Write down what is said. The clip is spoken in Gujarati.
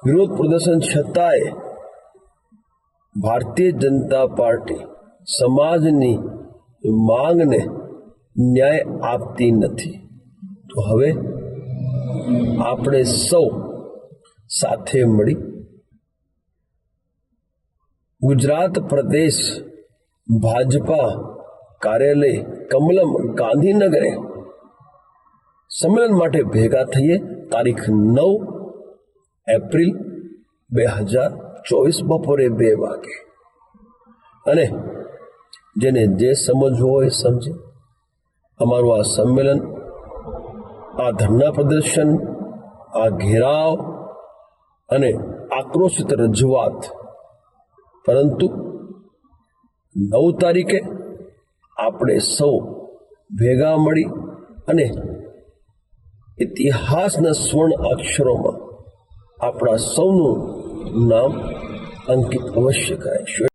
વિરોધ પ્રદર્શન છતાંય ભારતીય જનતા પાર્ટી સમાજની માંગને ન્યાય આપતી નથી. તો હવે આપણે સૌ સાથે મળી ગુજરાત પ્રદેશ ભાજપા કાર્યાલય કમલમ ગાંધીનગરે સંમેલન માટે ભેગા થઈએ. તારીખ 9 એપ્રિલ 2024 બપોરે 2 વાગે. અને જેને જે સમજવું હોય સમજે. અમારું આ સંમેલન, આ ધરણા પ્રદર્શન, આ ઘેરાવ અને આક્રોશિત રજૂઆત, પરંતુ 9 તારીખે આપણે સૌ ભેગા મળી અને ઇતિહાસના સ્વર્ણ અક્ષરોમાં આપણા સૌનું નામ અંકિત અવશ્ય કરાઈશું.